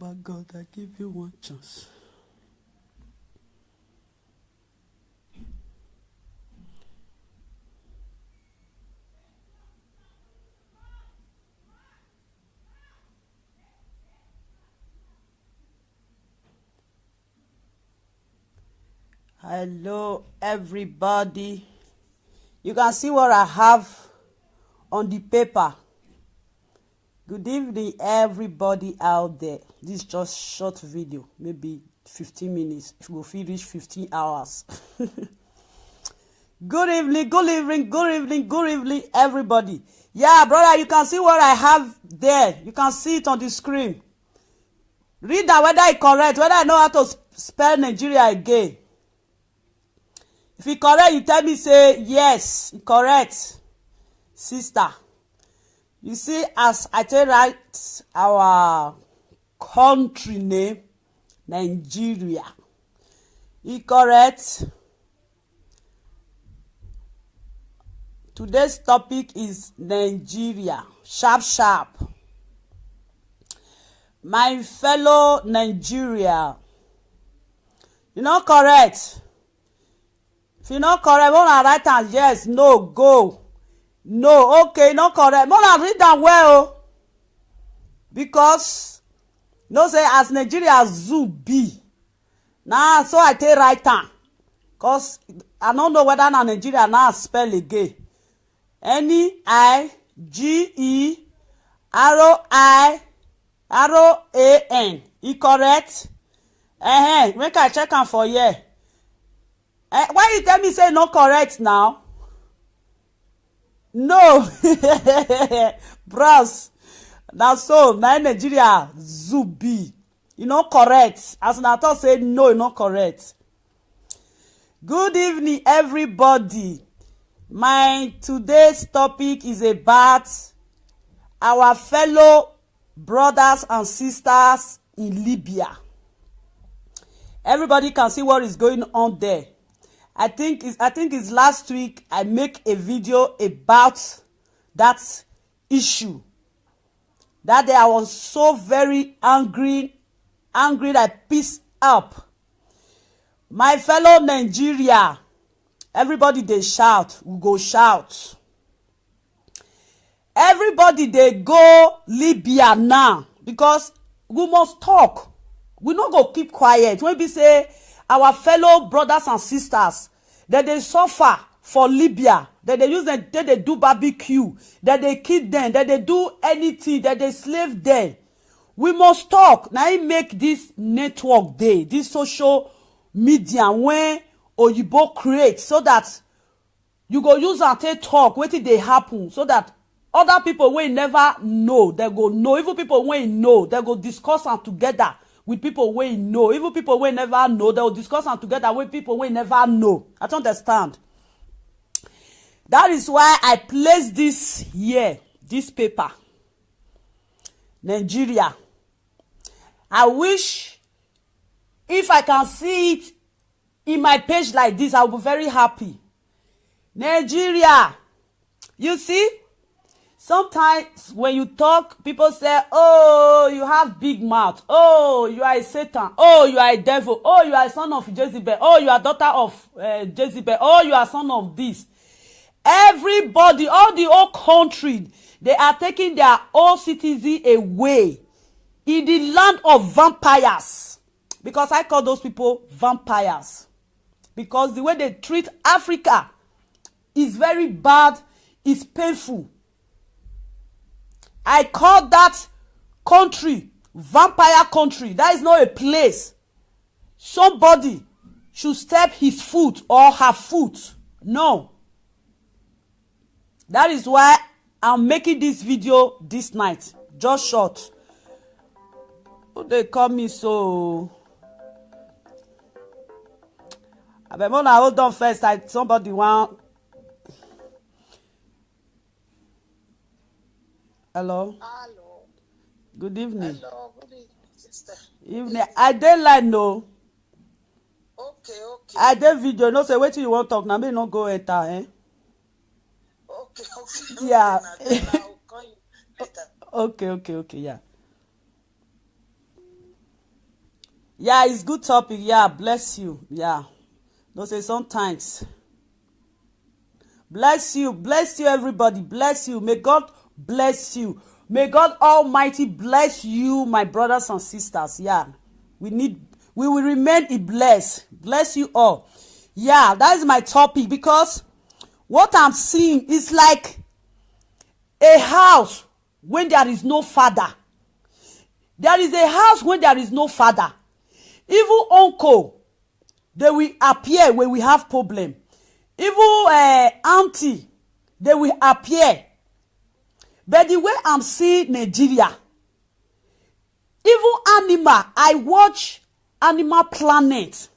Baba God, I give you one chance. Hello, everybody. You can see what I have on the paper. Good evening, everybody out there. This is just short video, maybe 15 minutes. If we finish 15 hours. Good evening, good evening, good evening, good evening, everybody. Yeah, brother, you can see what I have there. You can see it on the screen. Read that whether it's correct, whether I know how to spell Nigeria again. If it's correct, you tell me, say, yes, it's correct, sister. You see, as I tell right, our country name, Nigeria. It's correct. Today's topic is Nigeria. Sharp, sharp. My fellow Nigeria. You not correct. If you not correct, wanna write and yes, no, go. No, okay, not correct. Wanna read them well. Because no say as Nigeria zoo be. Now so I take right hand. Cause I don't know whether na Nigeria now spell again. N-I-G-E-R-O-I-R-O-A-N. E correct? Make I check am for here. Why you tell me say no correct now? No. Bros. Now so na Nigeria zoo be. You know correct. As una talk say no, you not correct. Good evening, everybody. My today's topic is about our fellow brothers and sisters in Libya. Everybody can see what is going on there. I think it's last week I make a video about that issue. That day I was so very angry that I pissed up. My fellow Nigeria, everybody they shout, we go shout. Everybody they go Libya now because we must talk. We not go keep quiet. When we say our fellow brothers and sisters that they suffer for Libya, that they use them, that they do barbecue, that they kill them, that they do anything, that they slave them. We must talk. Now make this network day, this social media when Oyibo create so that you go use and take talk wetin dey happen so that other people wey never know they go know. Even people wey know they go discuss am together with people wey know. Even people wey never know they will discuss am together with people wey never know. I don't understand. That is why I place this here, this paper. Nigeria. I wish if I can see it in my page like this, I will be very happy. Nigeria. You see, sometimes when you talk, people say, oh, you have big mouth. Oh, you are a Satan. Oh, you are a devil. Oh, you are a son of Jezebel. Oh, you are daughter of Jezebel. Oh, you are son of this. Everybody, all the whole country, they are taking their own citizens away in the land of vampires. Because I call those people vampires. Because the way they treat Africa is very bad, it's painful. I call that country vampire country. That is not a place somebody should step his foot or her foot. No. That is why I'm making this video this night. Just short. Oh, they call me so. I bet when I hold on first, somebody want. Hello. Hello. Good evening. Hello. Good evening, sister. Evening. I dey like no. Okay. I dey video. No say wetin you want talk. Now me no go enter. Okay. Yeah. I'll call you later. Okay. Yeah. Yeah, it's good topic. Yeah, bless you. Yeah. Don't say sometimes. Bless you, everybody. Bless you. May God bless you. May God Almighty bless you, my brothers and sisters. Yeah. We will remain blessed. Bless you all. Yeah, that is my topic, because what I'm seeing is like a house when there is no father. There is a house when there is no father. Even uncle, they will appear when we have problem. Even auntie, they will appear. But the way I'm seeing Nigeria, even animal, I watch Animal Planet.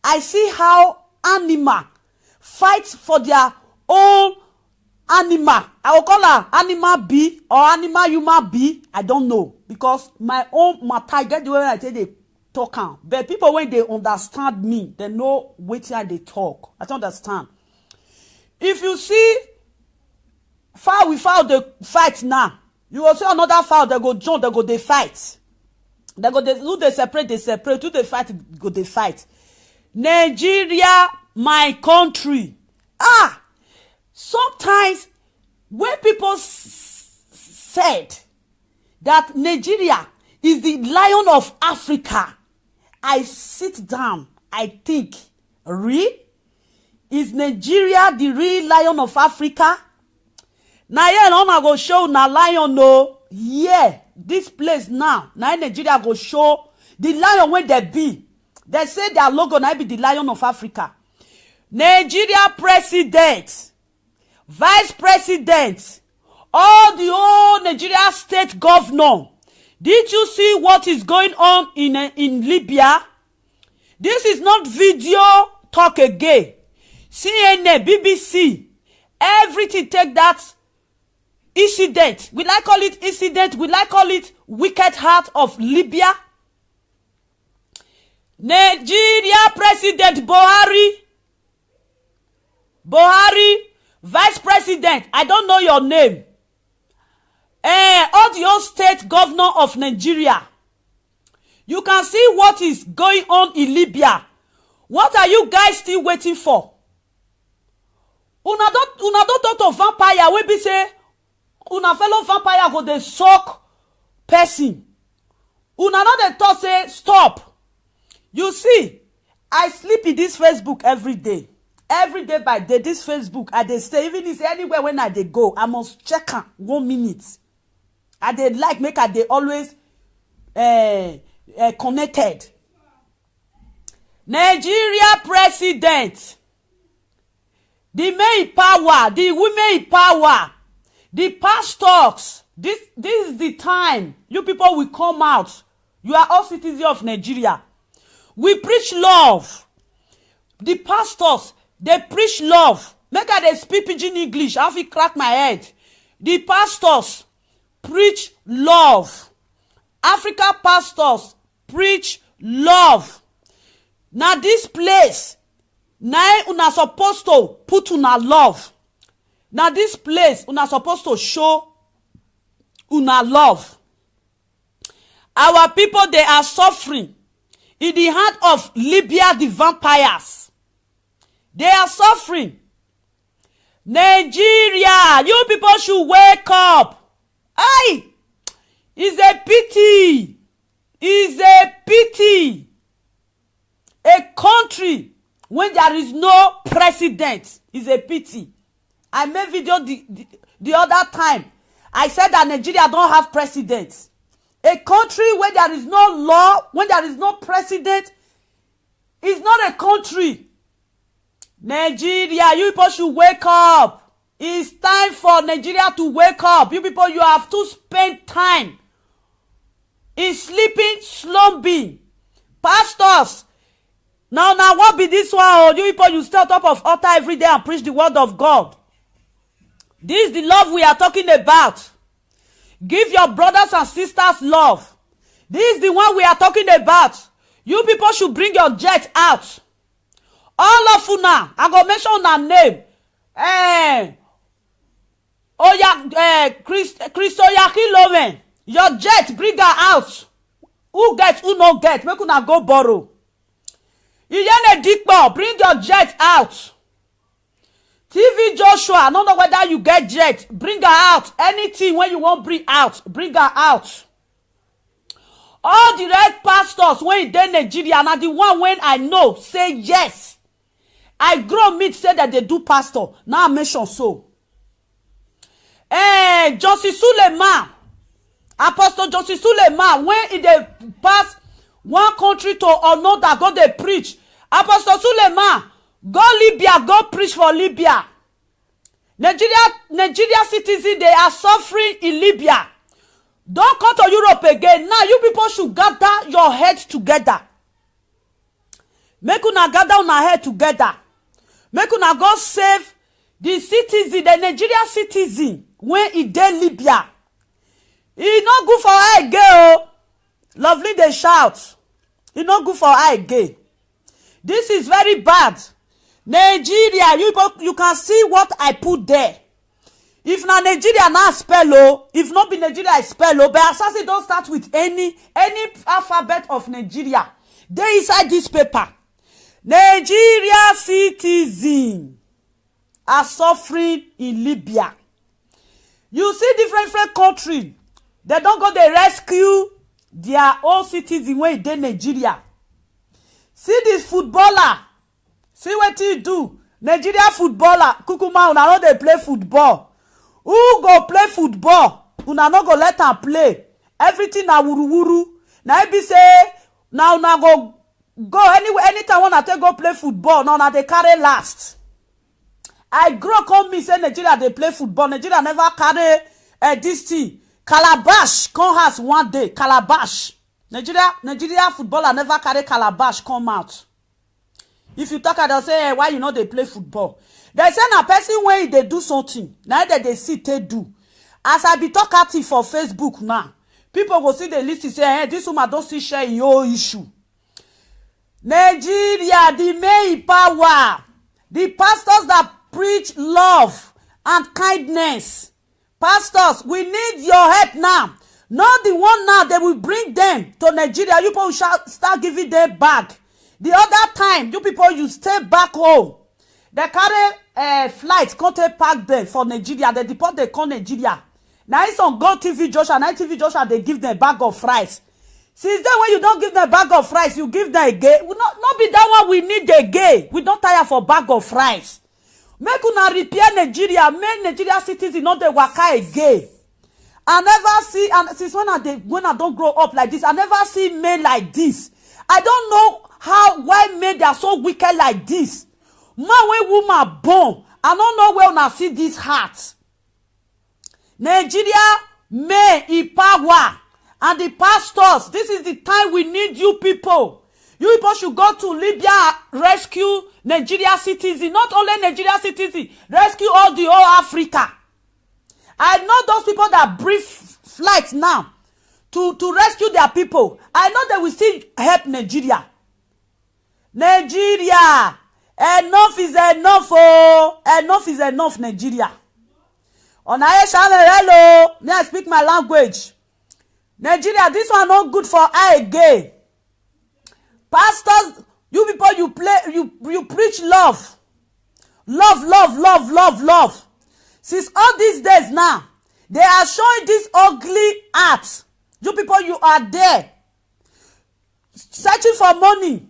I see how animal fight for their own animal. I will call her animal B or animal human B. I don't know, because my own matter get the way I say they talk am. But people, when they understand me, they know wetin they talk. I don't understand. If you see fowl with fowl dey fight now, you will see another fowl, they go join, they go dey fight. They go dey, who dey separate, who dey fight, go dey fight. Nigeria, my country. Sometimes when people said that Nigeria is the lion of Africa, I sit down, I think, really? Is Nigeria the real lion of Africa? Now here una go show na lion no. Yeah, this place now. Now Nigeria go show the lion when they be. They say their logo now be the lion of Africa. Nigeria president, vice president, all the whole Nigeria state governor. Did you see what is going on in Libya? This is not video talk again. CNN, BBC, everything take that incident. We like call it incident. We like call it wicked heart of Libya. Nigeria President Buhari, Vice President, I don't know your name. All the old state governor of Nigeria. You can see what is going on in Libya. What are you guys still waiting for? Una don't talk to vampire. We be say, una fellow vampire go dey suck person. Una not dey talk say stop. You see, I sleep in this Facebook every day. Every day by day, this Facebook, I dey stay. Even if anywhere when I dey go, I must check am 1 minute. I dey like make I dey always connected. Nigeria president, the men in power, the women in power, the pastors. This is the time you people will come out. You are all citizens of Nigeria. We preach love. The pastors, they preach love. Make I dey speak pidgin English. I have to crack my head. The pastors preach love. Africa pastors preach love. Now this place, now una supposed to put una love. Now this place, una supposed to show una love. Our people, they are suffering in the hand of Libya, the vampires. They are suffering. Nigeria, you people should wake up. Aye, it's a pity. It's a pity. A country when there is no president is a pity. I made video the other time. I said that Nigeria don't have president. A country where there is no law, when there is no president, is not a country. Nigeria, you people should wake up. It's time for Nigeria to wake up. You people, you have to spend time in sleeping, slumbing. Pastors, now what be this one? Oh, you people, you stay on top of altar every day and preach the word of God. This is the love we are talking about. Give your brothers and sisters love. This is the one we are talking about. You people should bring your jet out. All of you now, I go mention una name. Christo Yakilomen. Your jet, bring her out. who get, who no get, make una go borrow. Iyene Dikpo, bring your jet out. TV Joshua, I don't know whether you get jet, bring her out. Anything when you want bring out, bring her out. All the red pastors when in Nigeria, na the one when I know say yes. I grow meet say that they do pastor. Now I mention so. Josie Suleiman, Apostle Josie Suleiman, when in the pass one country to another, go they preach. Apostle Suleiman, go Libya, go preach for Libya. Nigeria citizens, they are suffering in Libya. Don't come to Europe again. Now you people should gather your heads together. Make una gather una head together. Make una go save the citizen, the Nigeria citizen, when he dey Libya. He not good for her again. Lovely they shout. He not good for her again. This is very bad. Nigeria, you can see what I put there. If na Nigeria na spell o, if not be Nigeria I spell o, but assassin don't start with any alphabet of Nigeria. They inside this paper. Nigeria citizens are suffering in Libya. You see different countries. They don't go they rescue their own citizens when they Nigeria. See this footballer. See what he do. Nigeria footballer. Kukuma, una no dey play football. Who go play football? Una no go let am play. Everything na wuru. Na be say, now una go anywhere, anytime wanna take go play football. Now na dey carry last. I grow come me say Nigeria dey play football. Nigeria never carry this thing. Calabash come house one day. Calabash. Nigeria footballer never carry calabash come out. If you talk and say, why you know they play football? They say na person when they do something, now that they see they do. As I be talkative for Facebook now, people go see the list and say, hey, this woman don't see share your issue. Nigeria, the main power, the pastors that preach love and kindness. Pastors, we need your help now. Not the one now they will bring them to Nigeria. You people shall start giving them back. The other time, you people, you stay back home. They carry flights, come to pack them for Nigeria. They deport they come Nigeria. Now it's on Go TV Joshua. Now TV Joshua, they give them bag of rice. Since then, when you don't give them bag of rice, you give them a gay. We not be that one we need a gay. We don't tire for bag of rice. Make una repair Nigeria. Make Nigeria citizens not the waka again. I never see, and since when I don't grow up like this, I never see men like this. I don't know why men they are so wicked like this. Man when woman born, I don't know where una see this heart. Nigeria men in power and the pastors. This is the time we need you people. You people should go to Libya, rescue Nigeria citizens. Not only Nigeria citizens, rescue all the whole Africa. I know those people that brief flights now to rescue their people. I know they will still help Nigeria. Nigeria, enough is enough, oh. Enough is enough, Nigeria. On I hello, may I speak my language. Nigeria, this one not good for I again. Pastors, you people, you preach love. Love. Since all these days now, they are showing this ugly art. You people, you are there. Searching for money.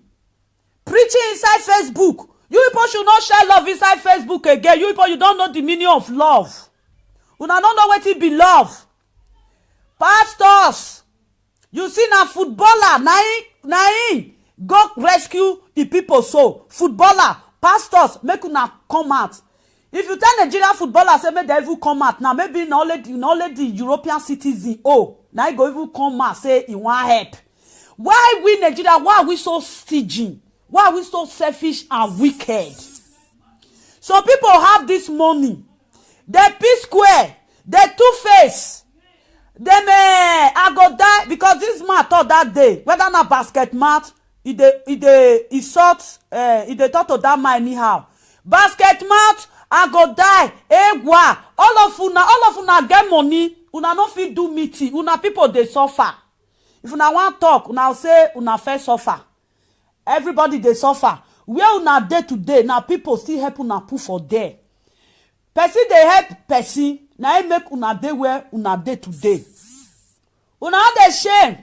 Preaching inside Facebook. You people should not share love inside Facebook again. You people, you don't know the meaning of love. You don't know what it be love. Pastors, you see now footballer, naim, go rescue the people so. Footballer, pastors, make una come out. If you tell Nigeria footballer, say make they even come out. Now maybe not only the European citizen, now you go even come out, say you want help. Why we Nigeria, why are we so stingy? Why are we so selfish and wicked? Some people have this money. They P-square. They two-face. They may, I go die because this man thought that day, whether not basket mat, he thought to that man anyhow. Basket mat, I go die. Egwa. All of una get money. Una no fit do meeting. Una people they suffer. if una wan talk una say una first suffer. Everybody dey suffer. Where una dey today na people still help una put for there. Person dey help person na im make una dey where una dey today. Una no dey shame.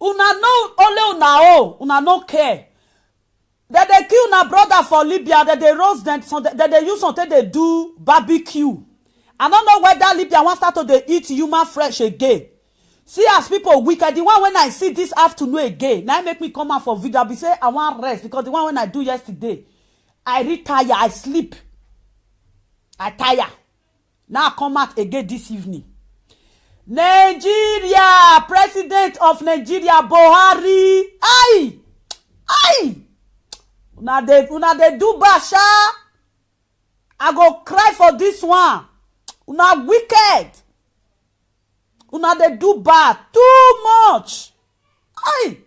Una know only una own. Una no care. They kill una brother for Libya. They roast them. They use something they do barbecue. I don't know whether Libya wants start to dey eat human flesh again. See as people wicked. The one when I see this afternoon again, now make me come out for video. I be say I want rest because the one when I do yesterday, I retire, I sleep, I tire. Now I come out again this evening. Nigeria, President of Nigeria, Buhari. Aye. Una dey do basha. I go cry for this one. Una wicked. Una dey do bad too much. Aye.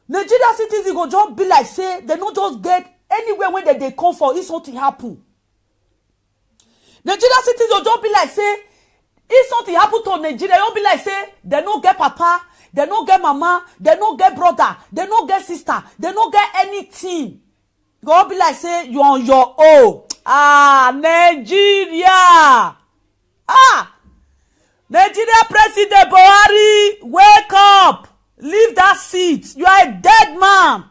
Nigeria citizens go just be like say they no just get anywhere when they come for if something happen. Nigeria citizens go just be like say if something happen to Nigeria, you be like say they no get papa, they no get mama, they no get brother, they no get sister, they no get anything. Go be like say you on your own. Nigeria. Nigeria President Buhari, wake up. Leave that seat. You are a dead man.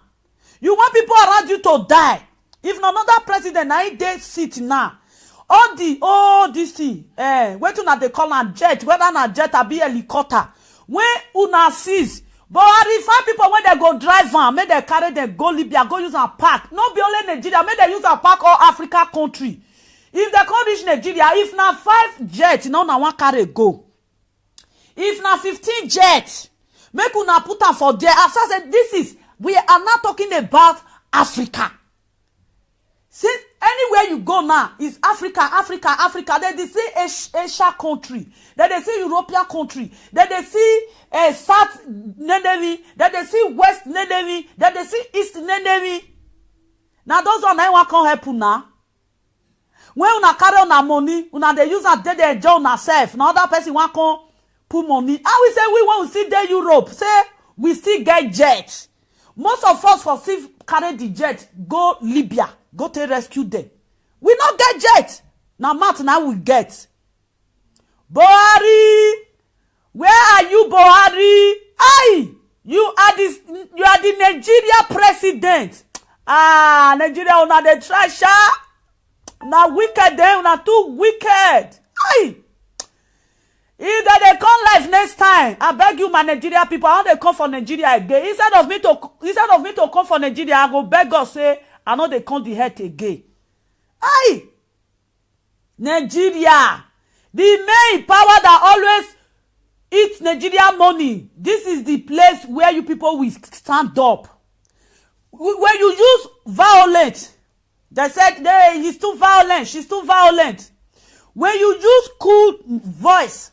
You want people around you to die. If no another president, na dey sit now. All this thing, wait una dey call am jet, whether na jet or be helicopter. When una sees, Buhari find people when they go drive am, make they carry them go Libya, go use am park. No be only Nigeria, make they use am park all Africa country. If they come reach Nigeria, if na 5 jets, no na one carry go. If na 15 jets, make una put am for there. As I said, we are not talking about Africa. Since anywhere you go now is Africa. Then they see Asia country. Then they see European country. Then they see South Navy. Then they see West Navy. Then they see East Navy. Now those one I want come help una. When una carry una money, una dey use am dey enjoy una self. Now other person want come put money. I will say we want to see the Europe. Say we still get jet. Most of us for still carry the jet go Libya. Go to rescue them. We not get jet. Now Matt now we get. Buhari. Where are you, Buhari? Aye. You are the Nigeria president. Nigeria una dey try sha. Una wicked them, una too wicked. Aye. If they come live next time, I beg you, my Nigeria people, I want to come for Nigeria again. Instead of me to come for Nigeria, I go beg God say, I know they come the head again. Aye. Nigeria. The main power that always eats Nigeria money. This is the place where you people will stand up. When you use violence, they said, hey, he's too violent, she's too violent. When you use cool voice,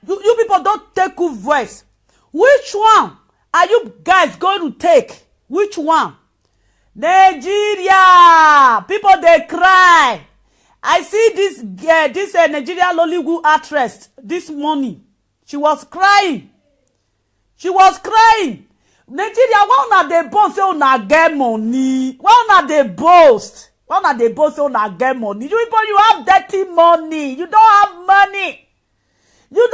you people don't take cool voice. Which one are you guys going to take? Which one? Nigeria! People, they cry. I see this Nigeria Lollywood actress this morning. She was crying. Nigeria, why not they boast say una get money? Why not they boast? Why not they boast say una get money? You people, you have dirty money. You don't have money. You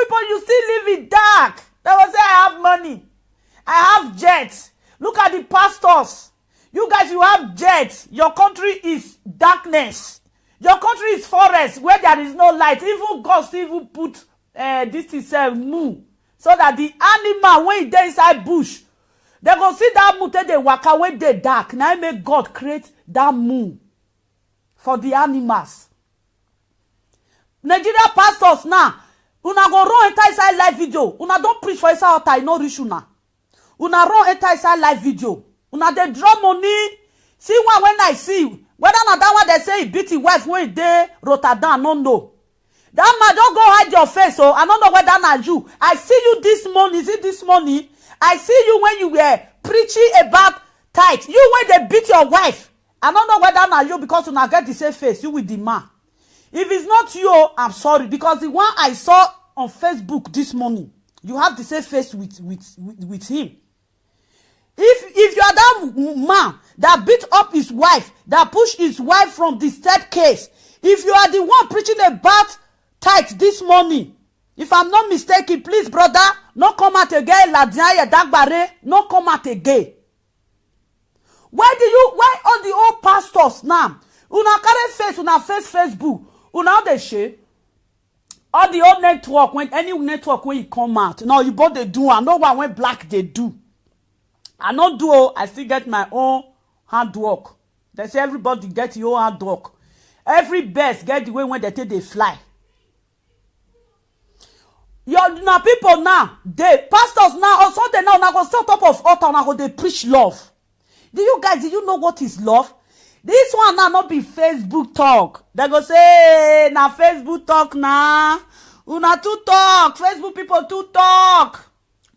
people, you still live in dark. They will say, I have money. I have jets. Look at the pastors. You guys, you have jets. Your country is darkness. Your country is forest where there is no light. Even God still put this is a moon. So that the animal, when they inside bush, they go see that moon till they walk away they dark. Now make God create that moon for the animals. Nigeria pastors now, una go run enter inside live video. Una don't preach for inside altar, no reach una. Una run enter inside live video. Una dey draw money. See one when I see whether na that one they say he beat his wife when they Rotterdam, no know. That man don't go hide your face. So I don't know whether na you. I see you this morning. Is it this morning? I see you when you were preaching about tithe. You when they beat your wife. I don't know whether na you because you not get the same face. You with the man. If it's not you, I'm sorry because the one I saw on Facebook this morning, You have the same face with him. If you are that man that beat up his wife, that pushed his wife from the staircase, if you are the one preaching about tithe this morning, if I'm not mistaken, please, brother, no come out again. Ladianya Dagbare, no come out again. Why all the old pastors now? Una carry face, una face Facebook, una dey share. All the old network, when any network when you come out, no, you both they do, and no one when black they do. I not do, I still get my own hard work. They say everybody get your hard work. Every bird get the way when they fly. Now people now, they pastors now, or something now go start top of altar now go they preach love. Do you know what is love? This one now not be Facebook talk. They go say na Facebook talk na. Una too talk. Facebook people too talk.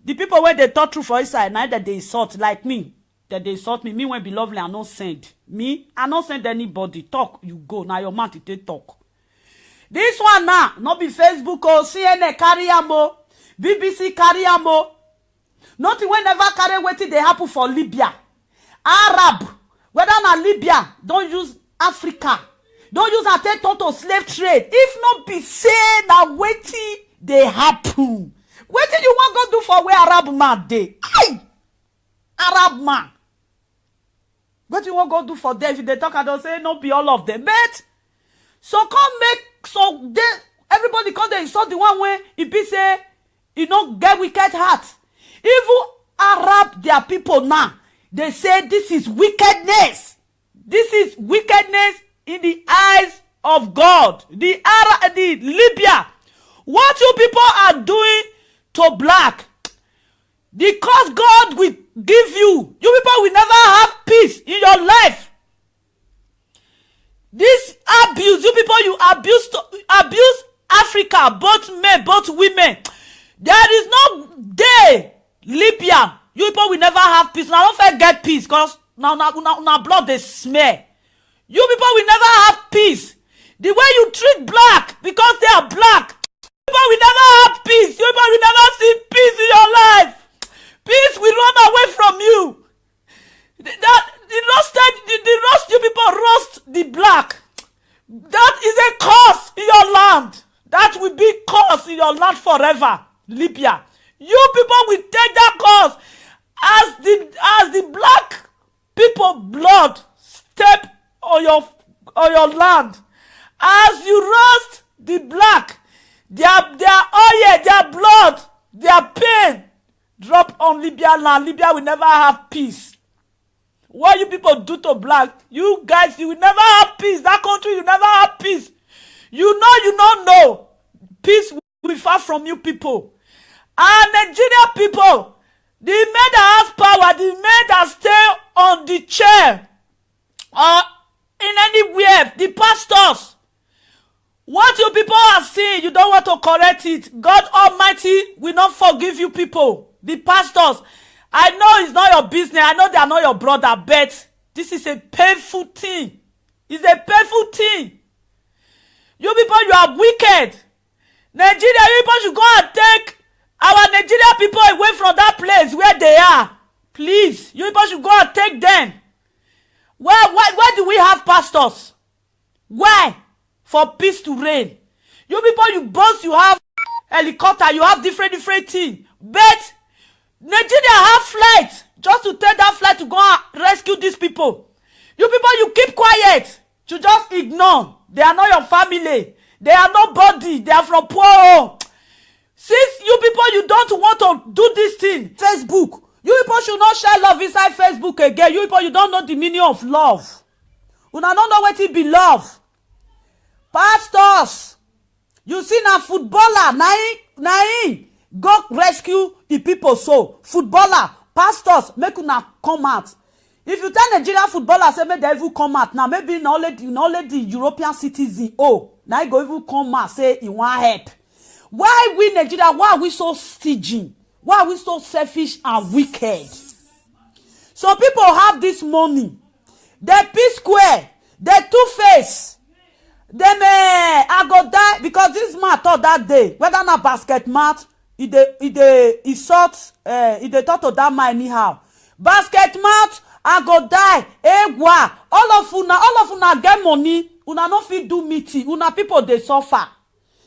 The people where they talk true for inside, now that they insult like me, that they insult me. Me when be lovely, I not send. Me, I not send anybody. Talk, you go. Now your mouth they talk. This one now, not be Facebook or CNN carry amo, BBC carry amo. Nothing when never carry wetin they happen for Libya. Arab, whether na Libya, don't use Africa. Don't use a take to slave trade. If not be say na wetin they happen. Wetin you want go do for where Arab man dey? Aye! Arab man. What you want go do for them? If they talk, I don't say no be all of them. But so come make so they everybody come they insult the one way it be say you know get wicked heart. Even Arab their people now they say this is wickedness. This is wickedness in the eyes of God. The Libya. What you people are doing to black, because God will give you. You people will never have peace in your life. This abuse, you people, you abuse Africa, both men, both women. There is no day, Libya, you people will never have peace. Now don't forget peace, because now blood they smell. You people will never have peace. The way you treat black, because they are black, people will never have peace. You people will never see peace in your life. Peace will run away from you. The roast you people roast the black. That is a curse in your land. That will be curse in your land forever. Libya. You people will take that curse as the black people blood step on your land. As you roast the black, their oil, their blood, their pain drop on Libya land. Libya will never have peace. What you people do to black, you guys, you will never have peace. That country, you never have peace. You don't know. Peace will be far from you people. And Nigeria people, the men that have power, the men that stay on the chair, or in anywhere, the pastors, what you people are seeing, you don't want to correct it. God Almighty will not forgive you people. The pastors, I know it's not your business. I know they are not your brother, but this is a painful thing. It's a painful thing. You people, you are wicked. Nigeria, you people should go and take our Nigeria people away from that place where they are. Please, you people should go and take them. Why do we have pastors? Why? For peace to reign. You people, you both, you have helicopter, you have different things. But Nigeria have flight just to take that flight to go and rescue these people. You people, you keep quiet. You just ignore. They are not your family. They are nobody. They are from poor home. Since you people, you don't want to do this thing, Facebook, you people should not share love inside Facebook again. You people, you don't know the meaning of love. You don't know what it be love. Pastors, you see now footballer, naim, go rescue the people. So footballer, pastors, make una come out. If you tell Nigeria footballer say make they even come out now, maybe not only the European citizen. Oh, now you go even come out say you want help. Why we Nigeria? Why are we so stingy? Why are we so selfish and wicked? So people have this money. They P-square. They two-face. Them I go die because this man thought that day whether na basket mat e dey insult e dey talk to that man anyhow. Basket mouth, I go die. Egwa, all of una get money, una no fit do meeting, una people dey suffer.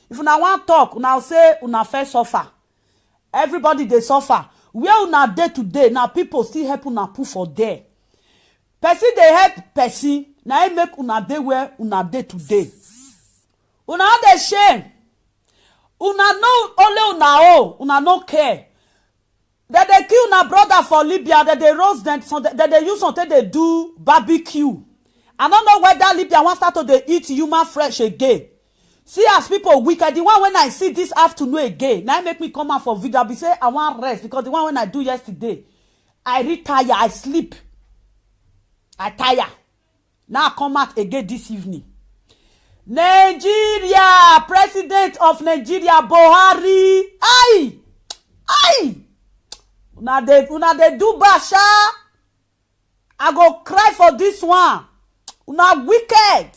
If una wan talk, una say una first suffer. Everybody dey suffer. Where una dey today, na people still help una put for there. Person dey help person, na im make una dey where una dey today. Una no dey shame. Una know only una own, una no care. They kill una brother for Libya, they roast them, they use something they do barbecue. I don't know whether Libya wants start to dey eat human flesh again. See as people wicked. The one when I see this afternoon again, now make me come out for video. I be say I want rest because the one when I do yesterday, I retire, I sleep, I tire. Now I come out again this evening. Nigeria, President of Nigeria, Buhari. Aye. Una dey do basha. I go cry for this one. Una wicked.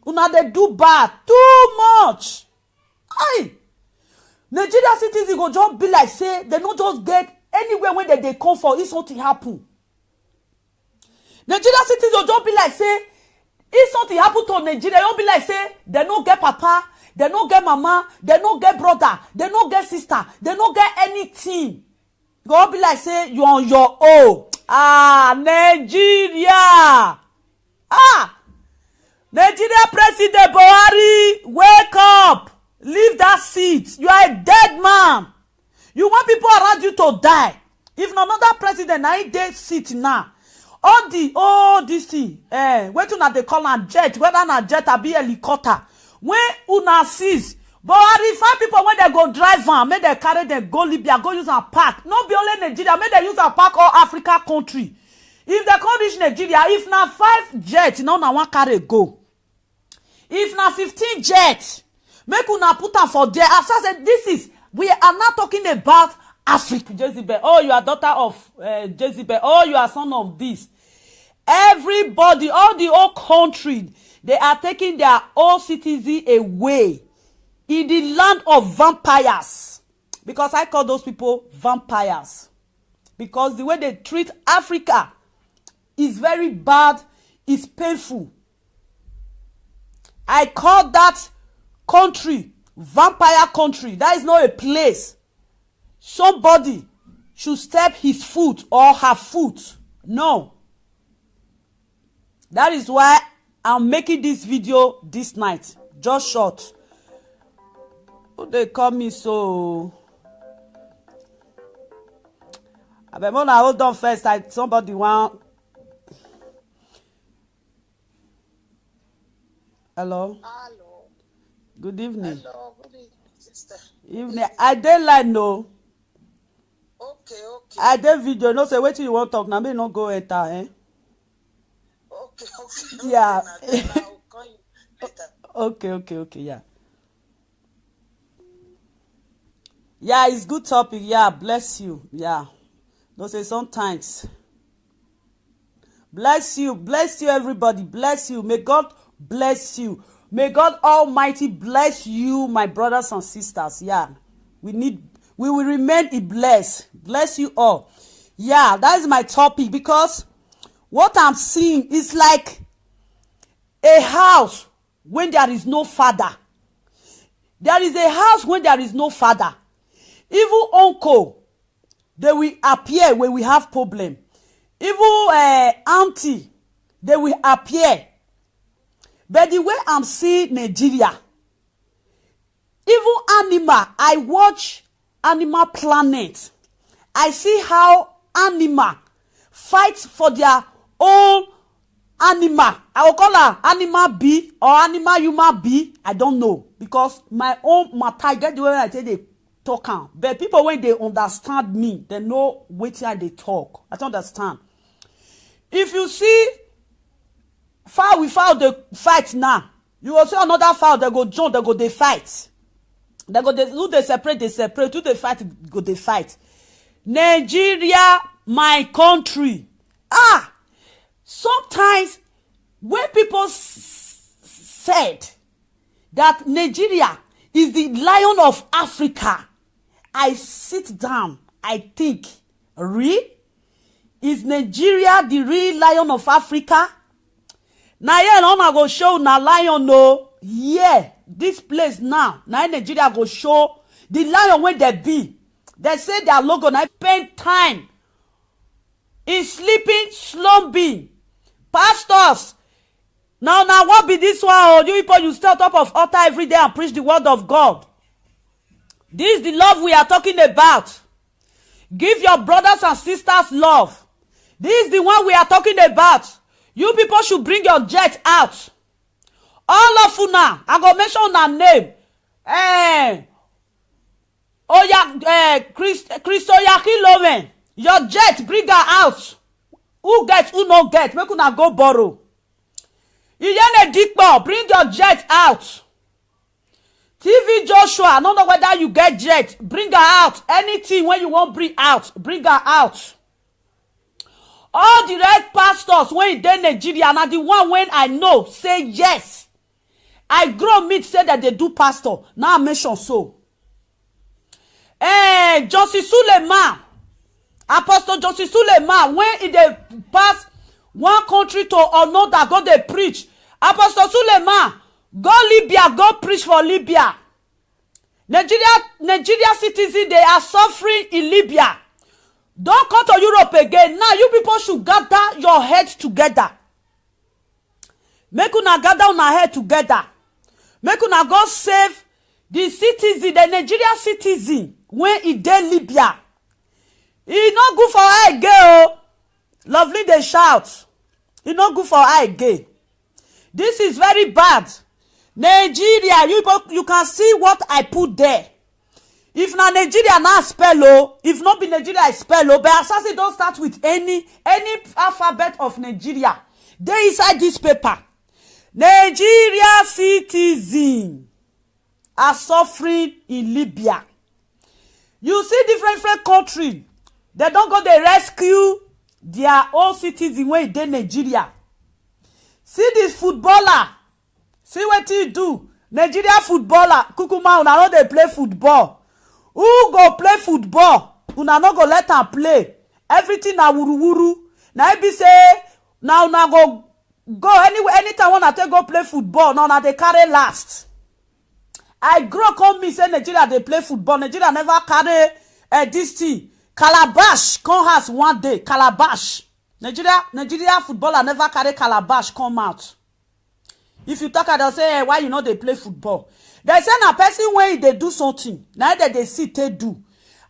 Una dey do bad too much. Aye. Nigeria citizens go just be like say they no just get anywhere when they come for if something happen. Nigeria citizens go just be like say if something happen to Nigeria, you be like say they no get papa, they no get mama, they no get brother, they no get sister, they no get anything. Go be like say you on your own. Nigeria. Nigeria President Buhari, wake up. Leave that seat. You are a dead man. You want people around you to die. If no another president, now he dead seat now. All this thing, wait till they call a jet, whether na jet or be helicopter. When una sees, Buhari find people when they go drive van, make they carry them go Libya, go use a park. Not be only Nigeria, make they use a park all Africa country. If they can't reach Nigeria, if na 5 jets, now na one carry go. If na 15 jets, make una put am for there. As I said, we are not talking about Africa. Jezebel, oh, you are daughter of Jezebel, oh, you are son of this. Everybody, all the whole country, they are taking their own citizens away in the land of vampires. Because I call those people vampires. Because the way they treat Africa is very bad, it's painful. I call that country vampire country. That is not a place somebody should step his foot or her foot. No. That is why I'm making this video this night. Just short. Oh, they call me so. I bet when I hold on first, somebody want. Hello. Hello. Good evening. Hello. Good evening, sister. Evening. I dey like no. Okay. I dey video. No say wetin you want talk. Now me no go enter. Okay. Yeah. Okay, I'll call you later. Okay. Yeah. Yeah, it's good topic. Yeah, bless you. Yeah. No say sometimes. Bless you, everybody. Bless you. May God bless you. May God Almighty bless you, my brothers and sisters. Yeah. We will remain blessed. Bless you all. Yeah, that is my topic because what I'm seeing is like a house when there is no father. There is a house when there is no father. Even uncle, they will appear when we have problem. Even auntie, they will appear. But the way I'm seeing Nigeria, even animal, I watch Animal Planet. I see how animal fights for their own animal. I will call her animal B or animal human B. I don't know. Because my own matter, I get the way I say they talk. But people, when they understand me, they know what they talk. I don't understand. If you see fowl with fowl, they fight now. You will see another fowl, they go jump, they fight. Who they separate, who they fight, they fight. Nigeria, my country. Sometimes when people said that Nigeria is the lion of Africa, I sit down, I think, is Nigeria the real lion of Africa? Now here una go show na lion no. Yeah, this place now Nigeria go show the lion wey they be. They say their logo na spend time in sleeping, slumbing. Pastors, now what be this one? Oh, you people, you stay on top of altar every day and preach the word of God. This is the love we are talking about. Give your brothers and sisters love. This is the one we are talking about. You people should bring your jet out. All of you now, I go mention una name. Christoyaki Lowen. Your jet, bring her out. Who get, who no get, make una go borrow. Iyene Dikpo, bring your jet out. TV Joshua, I don't know whether you get jet. Bring her out. Anything when you want bring out, bring her out. All the red pastors when they Nigeria, and the one when I know say yes. I grow meet say that they do pastor. Now I mention so. Josie Suleiman, Apostle Josie Suleiman, when they pass one country to another, go they preach. Apostle Suleiman, go Libya, go preach for Libya. Nigeria citizens, they are suffering in Libya. Don't come to Europe again. Now you people should gather your heads together. Make una gather una head together. Make una go save the citizen, the Nigeria citizen, when he dey Libya. E no good for her again. Lovely they shout. E no good for her again. This is very bad. Nigeria, you can see what I put there. If na Nigeria na spell if not be Nigeria I spell but assassin don't start with any alphabet of Nigeria. They inside this paper. Nigeria citizens are suffering in Libya. You see different countries. They don't go they rescue their own citizens when they Nigeria. See this footballer. See what he do. Nigeria footballer. Kukuma, una no dey play football. Who go play football? Una no go let am play. Everything na wuru. Na be say now una go anywhere anytime wanna take go play football. Now na dey carry last. I grow come me say Nigeria dey play football. Nigeria never carry this thing. Calabash come house one day. Calabash. Nigeria footballer never carry calabash come out. If you talk they'll say, hey, why you know they play football? They say na person when they do something, now that they see they do.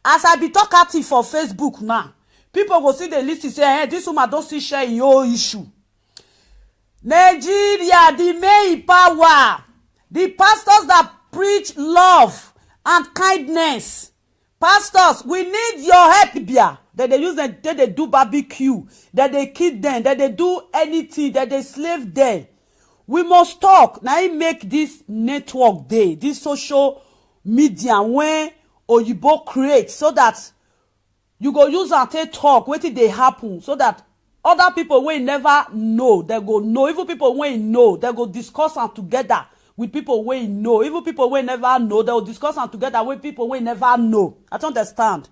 As I be talk active for Facebook now, people go see the list and say, hey, this woman don't see share in your issue. Nigeria, the main power, the pastors that preach love and kindness. Pastors, we need your help, Libya. That they use them, that they do barbecue, that they kill them, that they do anything, that they slave them. We must talk. Now I make this network day, this social media when Oyibo create so that you go use and take talk, what did they happen, so that other people will never know, they go know. Even people will know, they go discuss and together with people will know. Even people will never know, they will discuss and together with people will never know. I don't understand.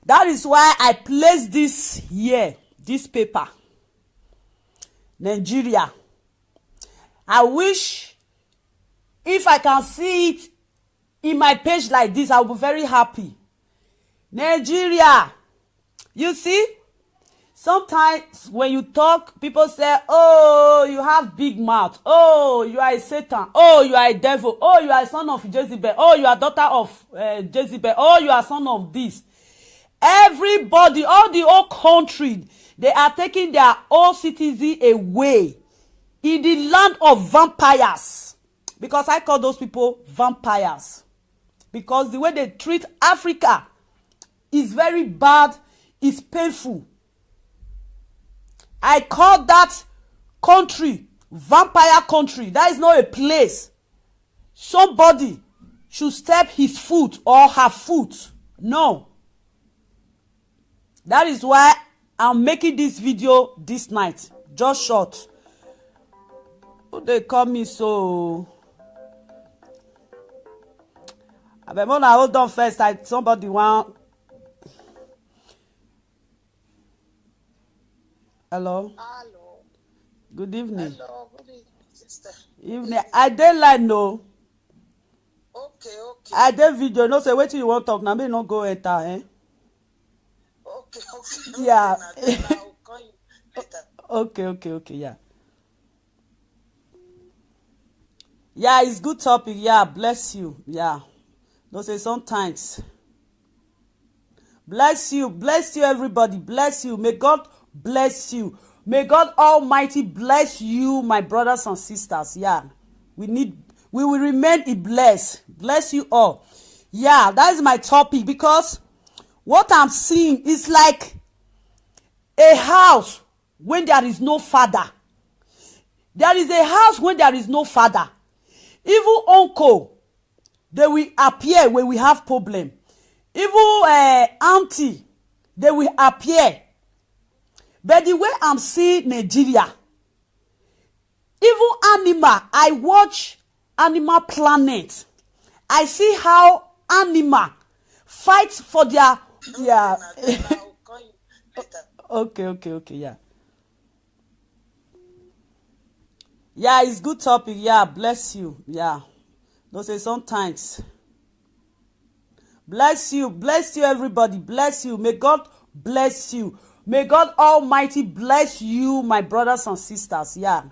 That is why I place this here, this paper. Nigeria. I wish if I can see it in my page like this, I'll be very happy. Nigeria. You see, sometimes when you talk, people say, oh, you have big mouth. Oh, you are a Satan. Oh, you are a devil. Oh, you are a son of Jezebel. Oh, you are daughter of Jezebel. Oh, you are son of this. Everybody, all the whole country, they are taking their own citizens away in the land of vampires. Because I call those people vampires. Because the way they treat Africa is very bad, it's painful. I call that country vampire country. That is not a place. Somebody should step his foot or her foot. No. That is why I'm making this video this night. Just short. They call me so. But when I hold on first, somebody want. Hello. Hello. Good evening. Hello. Good evening, sister. Evening. I dey line no. Okay. I dey video. No say wetin you want talk. Na me no go enter. Okay. Yeah. Then I'll call you later. Okay. Yeah. Yeah, it's good topic. Yeah, bless you. Yeah. No say sometimes. Bless you, everybody. Bless you. May God bless you. May God Almighty bless you, my brothers and sisters. Yeah, we will remain blessed. Bless you all. Yeah, that is my topic, because what I'm seeing is like a house when there is no father. There is a house when there is no father. Even uncle, they will appear when we have problem. Even auntie, they will appear. But the way I'm seeing Nigeria, even animal, I watch Animal Planet. I see how animal fight for their yeah. Then I'll call you later. Okay, yeah. Yeah, it's good topic. Yeah, bless you. Yeah. Don't say sometimes. Bless you, everybody. Bless you. May God bless you. May God Almighty bless you, my brothers and sisters. Yeah,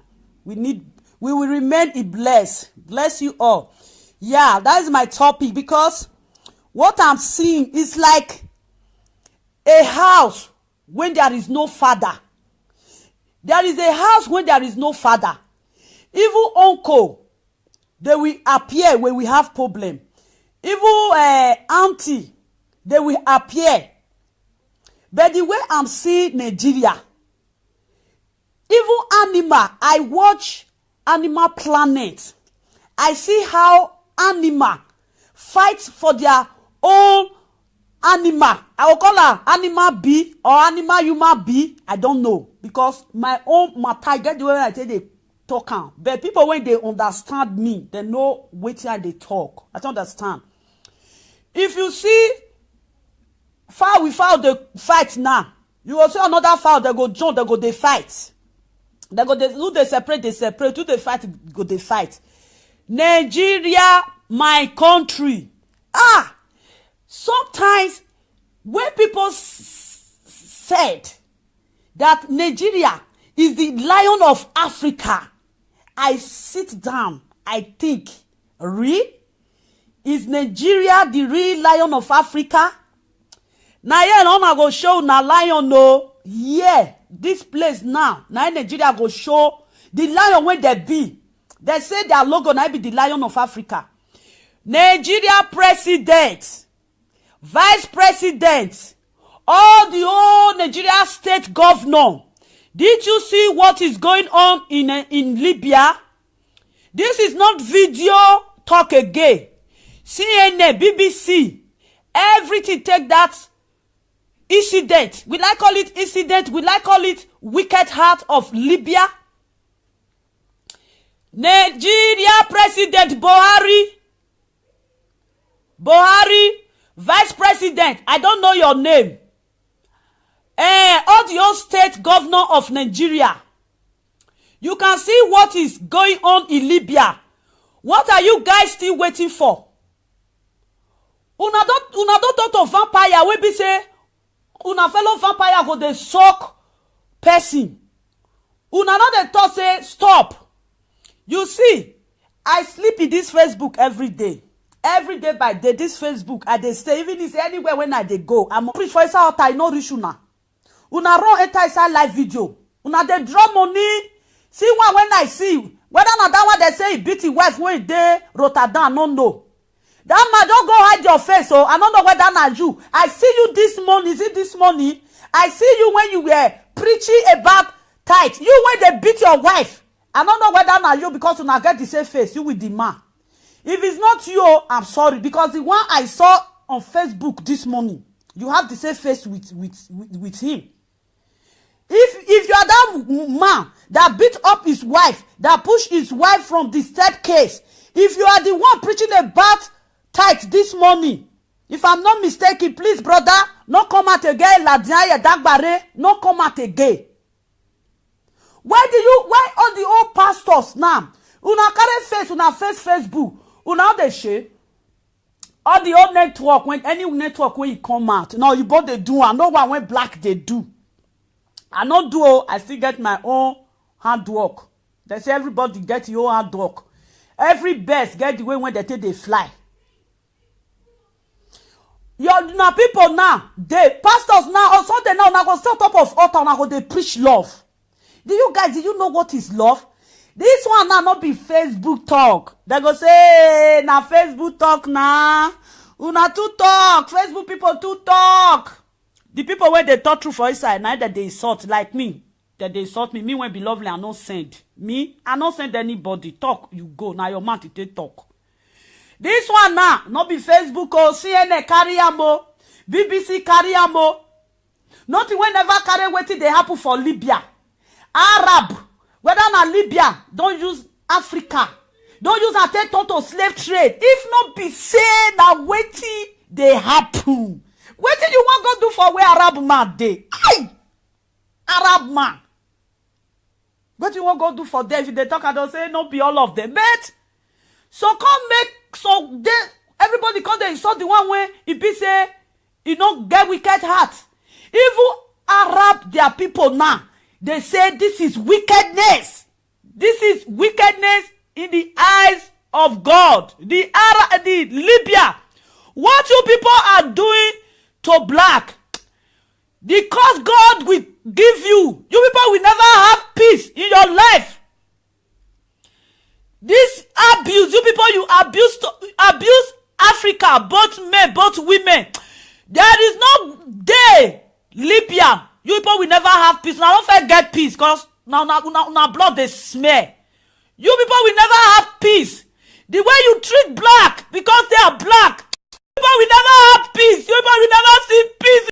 we will remain blessed. Bless you all. Yeah, that is my topic, because what I'm seeing is like a house when there is no father. There is a house when there is no father. Even uncle, they will appear when we have problem. Even auntie, they will appear. But the way I'm seeing Nigeria, even animal, I watch Animal Planet. I see how animal fight for their own animal. I will call her animal B or animal human B. I don't know, because my own matter get the way I tell they talk am. But people, when they understand me, they know wetin they talk. I don't understand. If you see fowl with fowl dey fight now, you will see another fowl, they go join, they go dey fight. They go dey who dey separate, who dey fight, go dey fight. Nigeria, my country. Sometimes when people said that Nigeria is the lion of Africa, I sit down, I think, really? Is Nigeria the real lion of Africa? Now here una go show na lion no. Yeah, this place now. Now Nigeria go show the lion when they be. They say their logo now be the lion of Africa. Nigeria president, vice president, all the whole Nigeria state governor. Did you see what is going on in Libya? This is not video talk again. CNN, BBC, everything take that incident. Will I call it incident? Will I call it wicked heart of Libya? Nigeria President Buhari, Vice President, I don't know your name. All the whole state governor of Nigeria. You can see what is going on in Libya. What are you guys still waiting for? Una don't talk to vampire wey be say una fellow vampire go dey suck person. Una no dey talk say stop. You see, I sleep in this Facebook every day by day. This Facebook I dey stay, even if anywhere when I dey go, I'm preach for inside altar. I no reach una. Una run enter inside live video. Una dey draw money. See one when I see whether na that one they say he beat his wife when he dey Rotterdam, no know. That man don't go hide your face. So I don't know whether na you. I see you this morning. Is it this morning? I see you when you were preaching about tithe. You when they beat your wife. I don't know whether na you, because you not get the same face. You with the man. If it's not you, I'm sorry, because the one I saw on Facebook this morning, you have the same face with him. If you are that man that beat up his wife, that pushed his wife from the staircase, if you are the one preaching about tithe this morning. If I'm not mistaken, please, brother, no come out again. Ladianya Dagbare, no come out again. Why all the old pastors now? Una carry face, una face Facebook, una dey share. All the old network, when any network when you come out, no, you both they do, and no one when black they do. I not do, I still get my own hard work. They say everybody get your hard work. Every bird get the way when they fly. Your now people now, they pastors now, on Sunday now, go still top of altar, now go they preach love. Do you know what is love? This one now not be Facebook talk. They go say, na Facebook talk now. Una too talk. Facebook people too talk. The people where they talk through for inside, now that they insult like me. That they insult me. Me when be lovely, I not send. Me, I not send anybody. Talk, you go. Now your mouth they talk. This one now, not be Facebook or CNN carry amo. BBC carry amo. Nothing when never carry wetin dey happen for Libya. Arab, whether na Libya, don't use Africa. Don't use attention to slave trade. If not be say na wetin dey happen. Wetin you want go do for where Arab man dey? Aye! Arab man. What you want go do for them? If they talk, I don't say no be all of them. But so come make so they everybody come there insult the one way it be say you know get wicked heart. Even Arab their people now. They say this is wickedness. This is wickedness in the eyes of God. The Libya. What you people are doing to black, because God will give you. You people will never have peace in your life. This abuse, you people, you abuse Africa, both men, both women. There is no day, Libya. You people will never have peace. Now don't forget peace, because now blood they smear. You people will never have peace. The way you treat black, because they are black, you people will never have peace. You people will never